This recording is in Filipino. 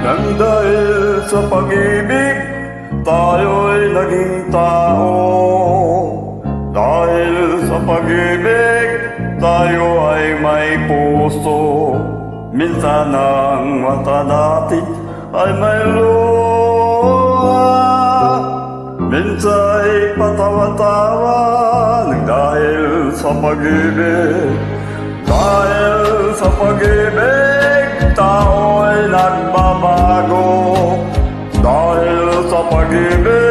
Nang dahil sa pag-ibig, tayo'y naging tao. Dahil sa pag-ibig, tayo ay may puso. Minsan ang mata natin ay may luha. Minsa'y patawa-tawa nang dahil sa pag-ibig. Dahil sa pag-ibig, tao'y nagbabago. Dahil sa pag-ibig,